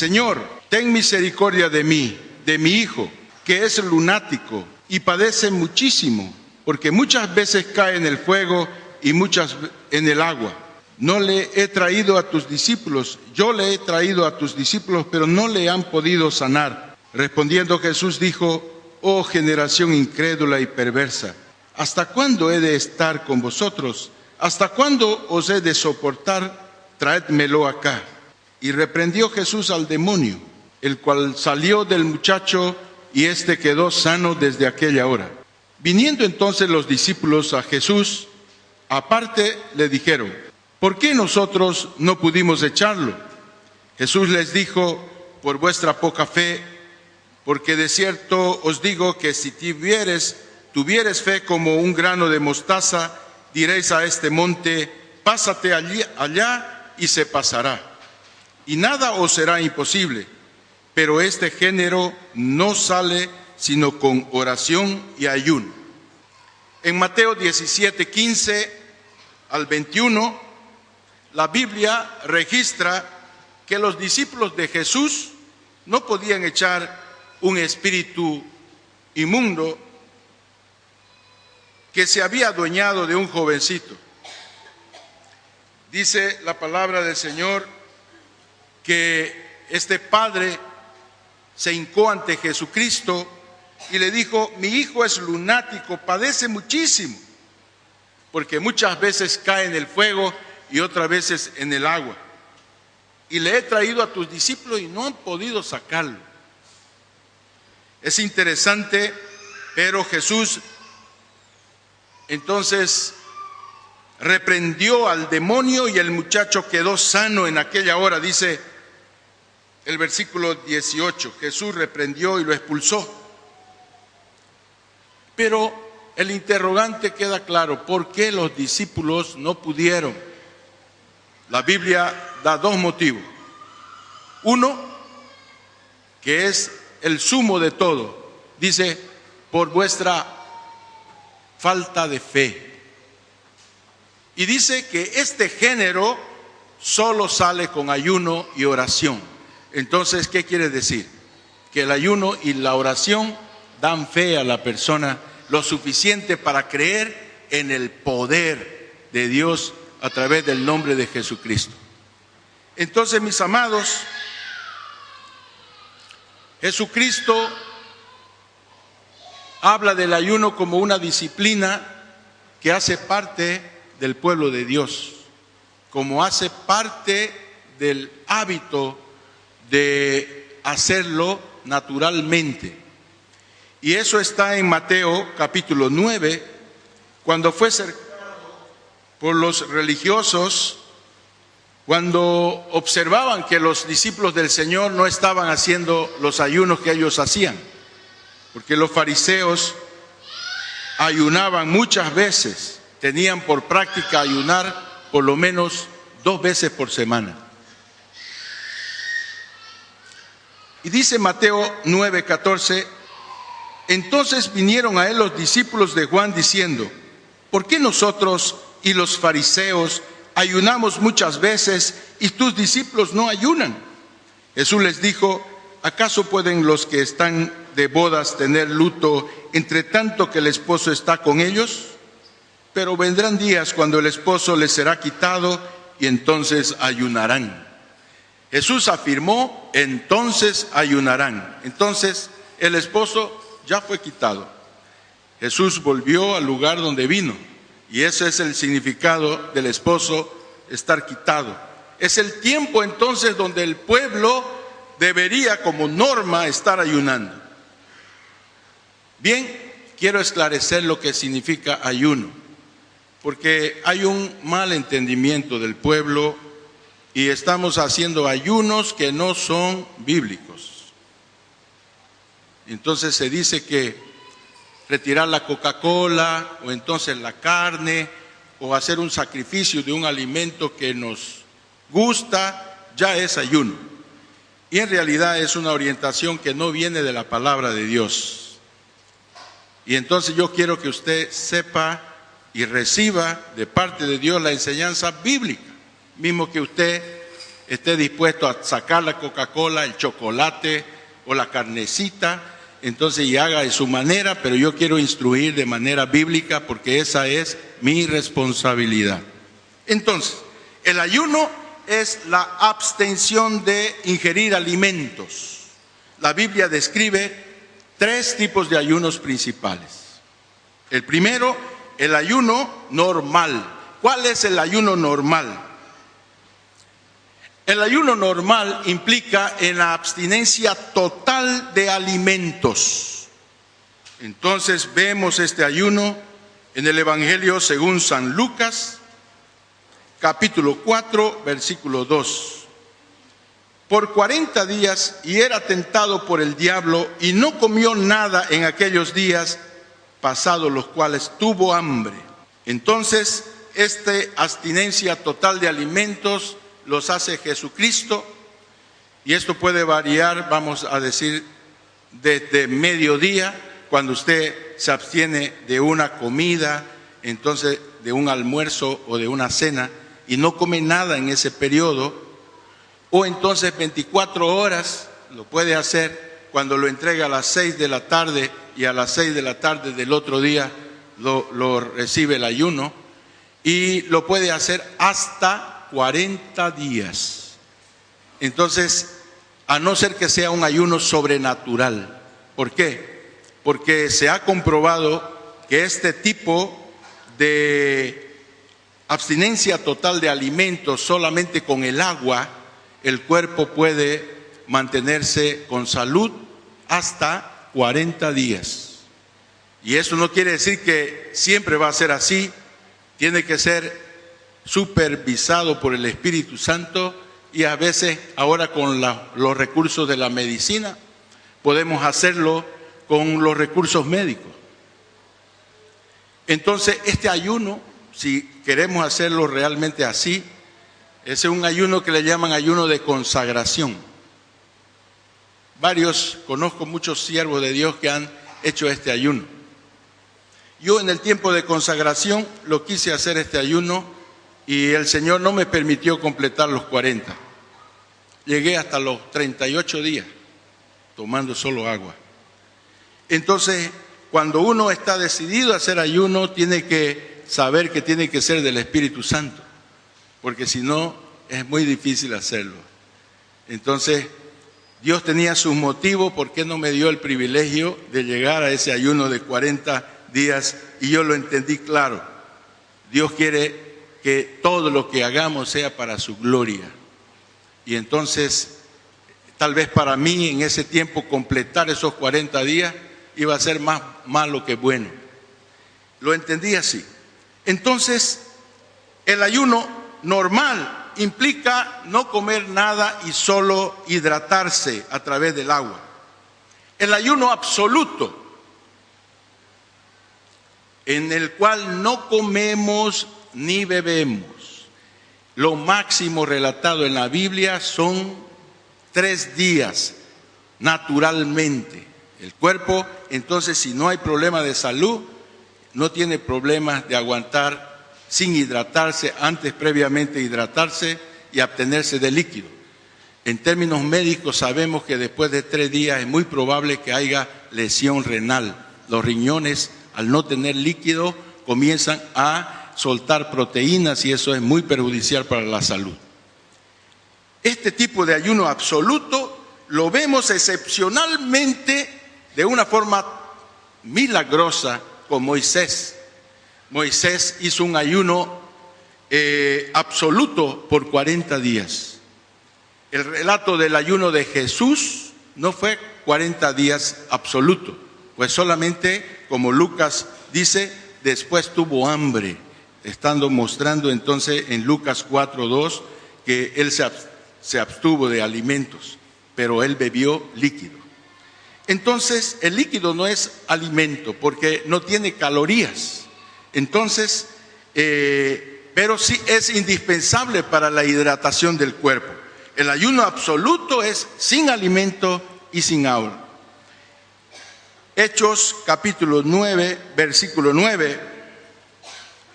Señor, ten misericordia de mí, de mi hijo, que es lunático y padece muchísimo, porque muchas veces cae en el fuego y muchas en el agua. Yo le he traído a tus discípulos, pero no le han podido sanar. Respondiendo Jesús dijo: oh generación incrédula y perversa, ¿hasta cuándo he de estar con vosotros? ¿Hasta cuándo os he de soportar? Traédmelo acá. Y reprendió Jesús al demonio, el cual salió del muchacho, y éste quedó sano desde aquella hora. Viniendo entonces los discípulos a Jesús, aparte le dijeron: ¿por qué nosotros no pudimos echarlo? Jesús les dijo: por vuestra poca fe, porque de cierto os digo que si tuvieres fe como un grano de mostaza, diréis a este monte: pásate allá, y se pasará. Y nada os será imposible. Pero este género no sale sino con oración y ayuno. En Mateo 17, 15 al 21, la Biblia registra que los discípulos de Jesús no podían echar un espíritu inmundo que se había adueñado de un jovencito. Dice la palabra del Señor que este padre se hincó ante Jesucristo y le dijo: mi hijo es lunático, padece muchísimo, porque muchas veces cae en el fuego y otras veces en el agua. Y le he traído a tus discípulos y no han podido sacarlo. Es interesante, pero Jesús entonces reprendió al demonio y el muchacho quedó sano en aquella hora. Dice el versículo 18, Jesús reprendió y lo expulsó. Pero el interrogante queda claro: ¿por qué los discípulos no pudieron? La Biblia da dos motivos. Uno, que es el sumo de todo, dice: por vuestra falta de fe. Y dice que este género solo sale con ayuno y oración. Entonces, ¿qué quiere decir? Que el ayuno y la oración dan fe a la persona lo suficiente para creer en el poder de Dios a través del nombre de Jesucristo. Entonces, mis amados, Jesucristo habla del ayuno como una disciplina que hace parte del pueblo de Dios, como hace parte del hábito de hacerlo naturalmente. Y eso está en Mateo capítulo 9, cuando fue cercado por los religiosos, cuando observaban que los discípulos del Señor no estaban haciendo los ayunos que ellos hacían, porque los fariseos ayunaban muchas veces, tenían por práctica ayunar por lo menos 2 veces por semana. Y dice Mateo 9:14, entonces vinieron a él los discípulos de Juan diciendo: ¿por qué nosotros y los fariseos ayunamos muchas veces y tus discípulos no ayunan? Jesús les dijo: ¿acaso pueden los que están de bodas tener luto entre tanto que el esposo está con ellos? Pero vendrán días cuando el esposo les será quitado y entonces ayunarán. Jesús afirmó: entonces ayunarán. Entonces el esposo ya fue quitado. Jesús volvió al lugar donde vino, y ese es el significado del esposo, estar quitado. Es el tiempo entonces donde el pueblo debería como norma estar ayunando. Bien, quiero esclarecer lo que significa ayuno, porque hay un mal entendimiento del pueblo y estamos haciendo ayunos que no son bíblicos. Entonces se dice que retirar la Coca-Cola o entonces la carne o hacer un sacrificio de un alimento que nos gusta ya es ayuno. Y en realidad es una orientación que no viene de la palabra de Dios. Y entonces yo quiero que usted sepa y reciba de parte de Dios la enseñanza bíblica, mismo que usted esté dispuesto a sacar la Coca-Cola, el chocolate o la carnecita, entonces y haga de su manera, pero yo quiero instruir de manera bíblica porque esa es mi responsabilidad. Entonces, el ayuno es la abstención de ingerir alimentos. La Biblia describe 3 tipos de ayunos principales. El primero, el ayuno normal. ¿Cuál es el ayuno normal? El ayuno normal implica en la abstinencia total de alimentos. Entonces vemos este ayuno en el Evangelio según San Lucas, capítulo 4, versículo 2. Por 40 días y era tentado por el diablo y no comió nada en aquellos días, pasados los cuales tuvo hambre. Entonces, esta abstinencia total de alimentos los hace Jesucristo, y esto puede variar, vamos a decir, desde mediodía, cuando usted se abstiene de una comida, entonces de un almuerzo o de una cena, y no come nada en ese periodo, o entonces 24 horas, lo puede hacer cuando lo entrega a las 6 de la tarde y a las 6 de la tarde del otro día lo recibe el ayuno, y lo puede hacer hasta 40 días. Entonces, a no ser que sea un ayuno sobrenatural. ¿Por qué? Porque se ha comprobado que este tipo de abstinencia total de alimentos solamente con el agua, el cuerpo puede mantenerse con salud hasta 40 días. Y eso no quiere decir que siempre va a ser así, tiene que ser supervisado por el Espíritu Santo, y a veces ahora con los recursos de la medicina podemos hacerlo con los recursos médicos. Entonces este ayuno, si queremos hacerlo realmente así, es un ayuno que le llaman ayuno de consagración. Conozco muchos siervos de Dios que han hecho este ayuno. Yo en el tiempo de consagración lo quise hacer este ayuno y el Señor no me permitió completar los 40. Llegué hasta los 38 días tomando solo agua. Entonces, cuando uno está decidido a hacer ayuno, tiene que saber que tiene que ser del Espíritu Santo, porque si no, es muy difícil hacerlo. Entonces, Dios tenía sus motivos por qué no me dio el privilegio de llegar a ese ayuno de 40 días, y yo lo entendí claro. Dios quiere que todo lo que hagamos sea para su gloria. Y entonces, tal vez para mí en ese tiempo completar esos 40 días iba a ser más malo que bueno. Lo entendí así. Entonces, el ayuno normal implica no comer nada y solo hidratarse a través del agua. El ayuno absoluto, en el cual no comemos ni bebemos, lo máximo relatado en la Biblia son 3 días naturalmente. El cuerpo, entonces, si no hay problema de salud, no tiene problemas de aguantar sin hidratarse, antes previamente hidratarse y abstenerse de líquido. En términos médicos sabemos que después de 3 días es muy probable que haya lesión renal. Los riñones, al no tener líquido, comienzan a soltar proteínas y eso es muy perjudicial para la salud. Este tipo de ayuno absoluto lo vemos excepcionalmente de una forma milagrosa con Moisés. Moisés hizo un ayuno absoluto por 40 días. El relato del ayuno de Jesús no fue 40 días absoluto, pues solamente, como Lucas dice, después tuvo hambre, estando mostrando entonces en Lucas 4:2 que él se abstuvo de alimentos, pero él bebió líquido. Entonces, el líquido no es alimento porque no tiene calorías. Entonces, pero sí es indispensable para la hidratación del cuerpo. El ayuno absoluto es sin alimento y sin agua. Hechos capítulo 9, versículo 9,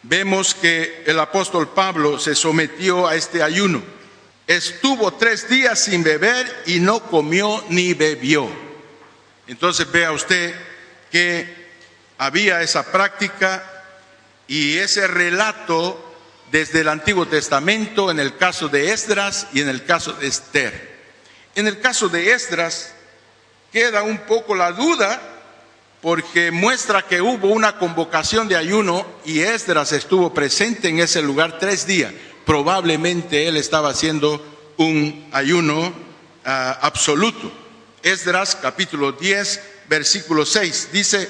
vemos que el apóstol Pablo se sometió a este ayuno. estuvo 3 días sin beber y no comió ni bebió. Entonces vea usted que había esa práctica y ese relato desde el Antiguo Testamento en el caso de Esdras y en el caso de Esther. En el caso de Esdras queda un poco la duda porque muestra que hubo una convocación de ayuno y Esdras estuvo presente en ese lugar 3 días. Probablemente él estaba haciendo un ayuno absoluto. Esdras capítulo 10 versículo 6 dice: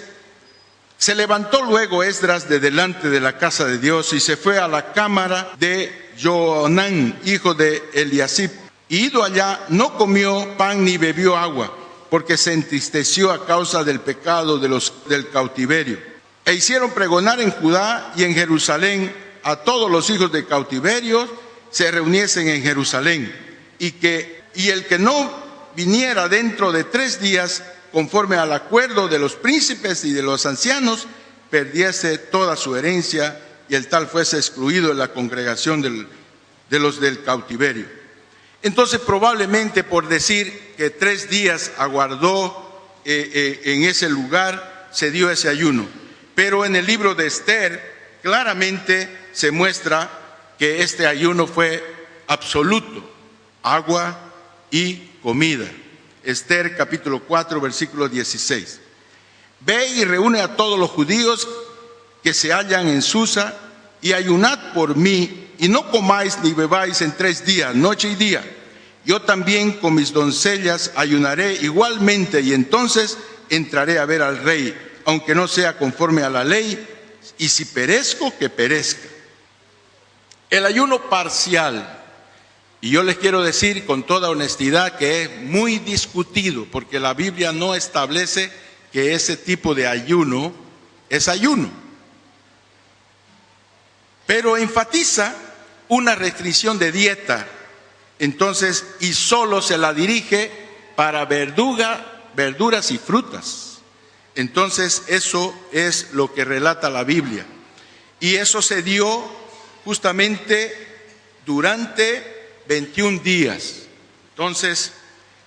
se levantó luego Esdras de delante de la casa de Dios y se fue a la cámara de Johanán, hijo de Eliasib. Y ido allá, no comió pan ni bebió agua, porque se entristeció a causa del pecado del cautiverio. E hicieron pregonar en Judá y en Jerusalén a todos los hijos de cautiverio se reuniesen en Jerusalén, y el que no viniera dentro de 3 días, conforme al acuerdo de los príncipes y de los ancianos, perdiese toda su herencia, y el tal fuese excluido de la congregación de los del cautiverio. Entonces probablemente por decir que 3 días aguardó en ese lugar, se dio ese ayuno. Pero en el libro de Esther claramente se muestra que este ayuno fue absoluto: agua y comida. Esther capítulo 4 versículo 16. Ve y reúne a todos los judíos que se hallan en Susa y ayunad por mí, y no comáis ni bebáis en 3 días, noche y día. Yo también con mis doncellas ayunaré igualmente, y entonces entraré a ver al rey, aunque no sea conforme a la ley, y si perezco, que perezca. El ayuno parcial, y yo les quiero decir con toda honestidad que es muy discutido, porque la Biblia no establece que ese tipo de ayuno es ayuno, pero enfatiza una restricción de dieta. Entonces, y solo se la dirige para verduras y frutas. Entonces, eso es lo que relata la Biblia. Y eso se dio justamente durante 21 días. Entonces,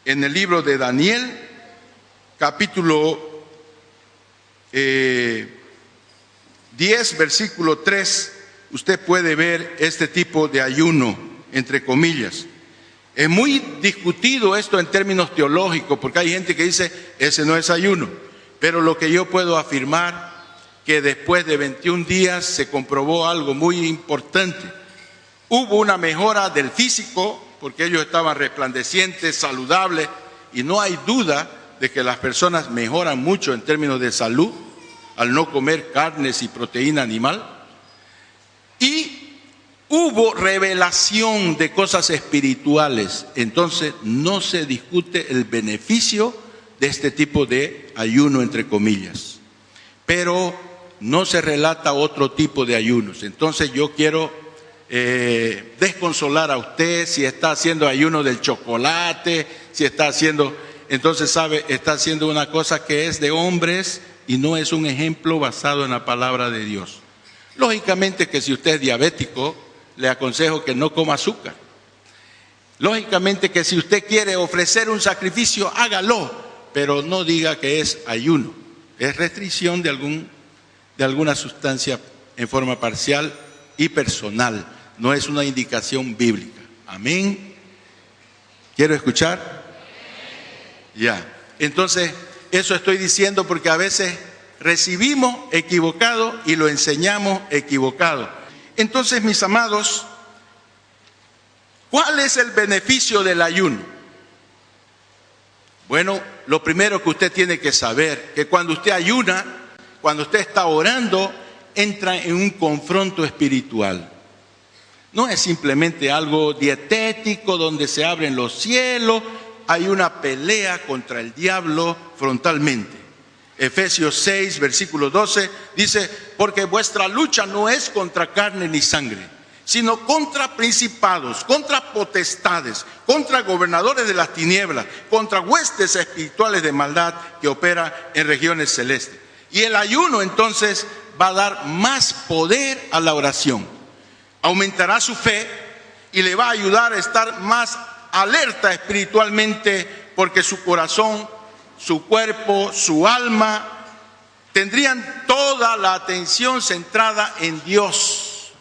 en el libro de Daniel, capítulo 10, versículo 3, usted puede ver este tipo de ayuno, entre comillas. Es muy discutido esto en términos teológicos, porque hay gente que dice, ese no es ayuno. Pero lo que yo puedo afirmar, que después de 21 días se comprobó algo muy importante. Hubo una mejora del físico, porque ellos estaban resplandecientes, saludables, y no hay duda de que las personas mejoran mucho en términos de salud al no comer carnes y proteína animal. Y hubo revelación de cosas espirituales. Entonces no se discute el beneficio de este tipo de ayuno, entre comillas. Pero no se relata otro tipo de ayunos. Entonces yo quiero desconsolar a usted si está haciendo ayuno del chocolate, si está haciendo, entonces sabe, está haciendo una cosa que es de hombres y no es un ejemplo basado en la palabra de Dios. Lógicamente que si usted es diabético, le aconsejo que no coma azúcar. Lógicamente que si usted quiere ofrecer un sacrificio, hágalo, pero no diga que es ayuno. Es restricción de alguna sustancia en forma parcial y personal. No es una indicación bíblica. Amén. ¿Quiero escuchar? Ya. Entonces, eso estoy diciendo porque a veces recibimos equivocado y lo enseñamos equivocado. Entonces, mis amados, ¿cuál es el beneficio del ayuno? Bueno, lo primero que usted tiene que saber, que cuando usted ayuna, cuando usted está orando, entra en un confronto espiritual. No es simplemente algo dietético donde se abren los cielos, hay una pelea contra el diablo frontalmente. Efesios 6, versículo 12, dice, porque vuestra lucha no es contra carne ni sangre, sino contra principados, contra potestades, contra gobernadores de las tinieblas, contra huestes espirituales de maldad que opera en regiones celestes. Y el ayuno entonces va a dar más poder a la oración. Aumentará su fe, y le va a ayudar a estar más alerta espiritualmente, porque su corazón, su cuerpo, su alma tendrían toda la atención centrada en Dios.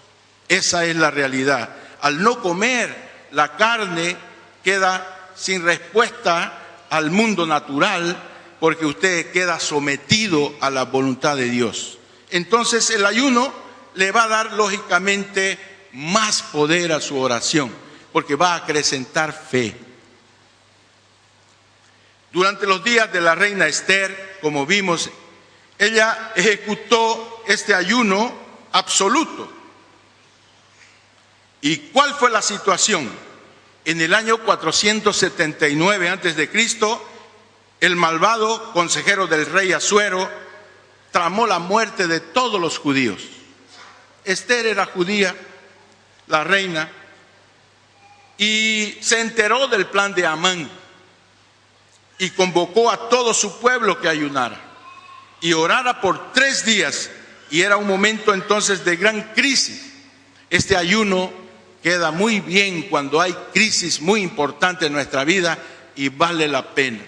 Esa es la realidad. Al no comer la carne, queda sin respuesta al mundo natural, porque usted queda sometido a la voluntad de Dios. Entonces el ayuno le va a dar lógicamente más poder a su oración, porque va a acrecentar fe. Durante los días de la reina Esther, como vimos, ella ejecutó este ayuno absoluto. ¿Y cuál fue la situación? En el año 479 a.C., el malvado consejero del rey Asuero tramó la muerte de todos los judíos. Esther era judía, la reina, y se enteró del plan de Amán y convocó a todo su pueblo que ayunara y orara por 3 días, y era un momento entonces de gran crisis. Este ayuno queda muy bien cuando hay crisis muy importante en nuestra vida y vale la pena.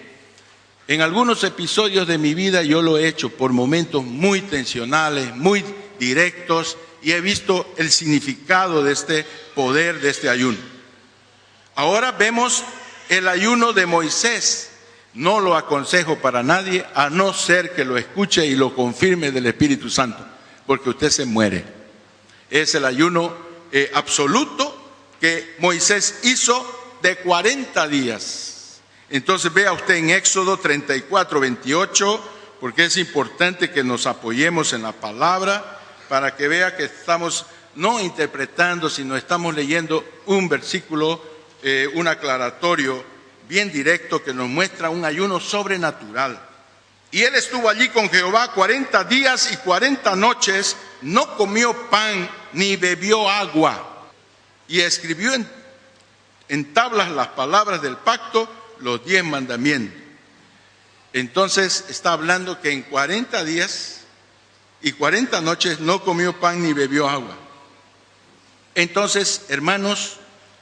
En algunos episodios de mi vida yo lo he hecho por momentos muy tensionales, muy directos, y he visto el significado de este poder, de este ayuno. Ahora vemos el ayuno de Moisés. No lo aconsejo para nadie, a no ser que lo escuche y lo confirme del Espíritu Santo, porque usted se muere. Es el ayuno absoluto que Moisés hizo de 40 días. Entonces vea usted en Éxodo 34, 28, porque es importante que nos apoyemos en la palabra, para que vea que estamos no interpretando, sino estamos leyendo un versículo, un aclaratorio bien directo que nos muestra un ayuno sobrenatural. Y él estuvo allí con Jehová 40 días y 40 noches, no comió pan ni bebió agua. Y escribió en tablas las palabras del pacto, los 10 mandamientos. Entonces está hablando que en 40 días y 40 noches no comió pan ni bebió agua. Entonces, hermanos,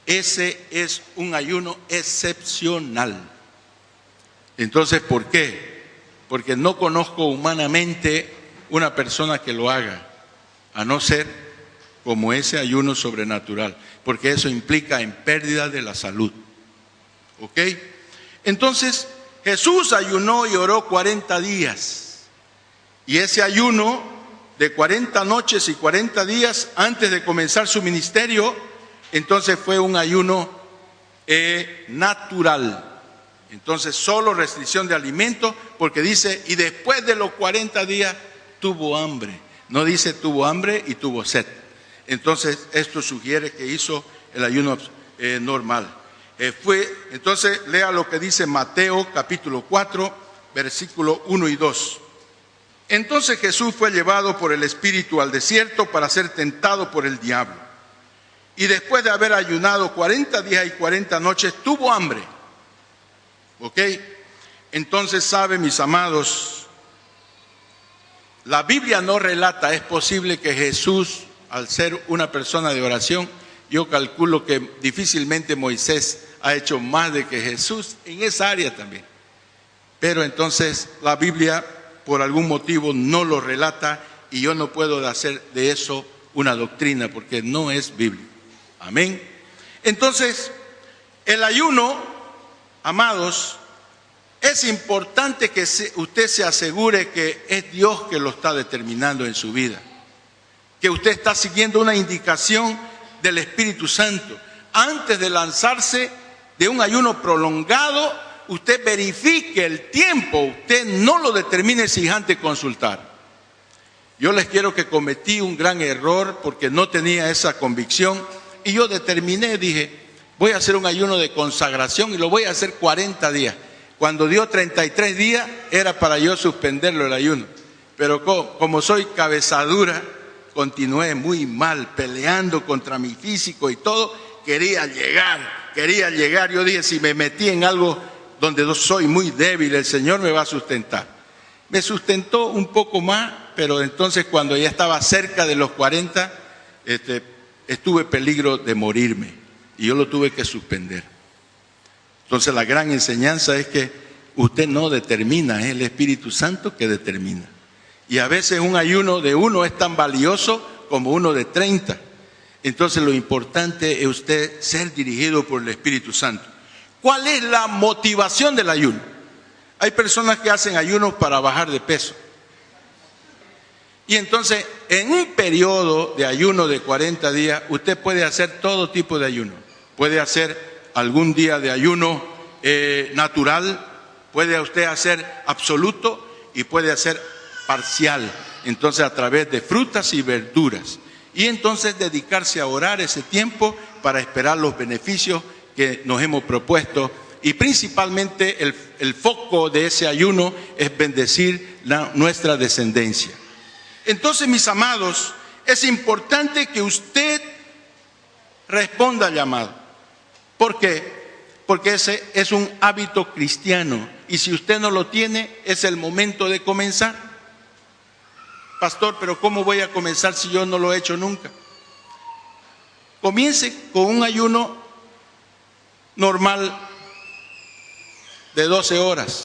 ese es un ayuno excepcional. Entonces, ¿por qué? Porque no conozco humanamente una persona que lo haga, a no ser como ese ayuno sobrenatural, porque eso implica en pérdida de la salud. ¿Ok? Entonces, Jesús ayunó y oró 40 días. Y ese ayuno de 40 noches y 40 días antes de comenzar su ministerio, entonces fue un ayuno natural. Entonces solo restricción de alimentos, porque dice, y después de los 40 días tuvo hambre. No dice tuvo hambre y tuvo sed. Entonces esto sugiere que hizo el ayuno normal. Entonces lea lo que dice Mateo capítulo 4, versículo 1 y 2. Entonces Jesús fue llevado por el Espíritu al desierto para ser tentado por el diablo. Y después de haber ayunado 40 días y 40 noches, tuvo hambre. ¿Ok? Entonces, sabe, mis amados, la Biblia no relata, es posible que Jesús, al ser una persona de oración, yo calculo que difícilmente Moisés ha hecho más de que Jesús en esa área también. Pero entonces la Biblia, por algún motivo, no lo relata, y yo no puedo hacer de eso una doctrina, porque no es bíblico. Amén. Entonces, el ayuno, amados, es importante que usted se asegure que es Dios que lo está determinando en su vida, que usted está siguiendo una indicación del Espíritu Santo. Antes de lanzarse de un ayuno prolongado, usted verifique el tiempo, usted no lo determine sin antes consultar. Yo les quiero que cometí un gran error porque no tenía esa convicción, y yo determiné, dije, voy a hacer un ayuno de consagración y lo voy a hacer 40 días. Cuando dio 33 días era para yo suspenderlo el ayuno, pero como soy cabezadura, continué muy mal, peleando contra mi físico y todo. Quería llegar, yo dije, si me metí en algo donde yo soy muy débil, el Señor me va a sustentar. Me sustentó un poco más, pero entonces cuando ya estaba cerca de los 40, estuve peligro de morirme. y yo lo tuve que suspender. Entonces la gran enseñanza es que usted no determina, es el Espíritu Santo que determina. Y a veces un ayuno de uno es tan valioso como uno de 30. Entonces lo importante es usted ser dirigido por el Espíritu Santo. ¿Cuál es la motivación del ayuno? Hay personas que hacen ayunos para bajar de peso. Y entonces, en un periodo de ayuno de 40 días, usted puede hacer todo tipo de ayuno. Puede hacer algún día de ayuno natural, puede usted hacer absoluto y puede hacer parcial. Entonces, a través de frutas y verduras. Y entonces dedicarse a orar ese tiempo para esperar los beneficios que nos hemos propuesto. Y principalmente el foco de ese ayuno es bendecir nuestra descendencia. Entonces, mis amados, es importante que usted responda al llamado. ¿Por qué? Porque ese es un hábito cristiano. Y si usted no lo tiene, es el momento de comenzar. Pastor, pero ¿cómo voy a comenzar si yo no lo he hecho nunca? Comience con un ayuno normal de 12 horas.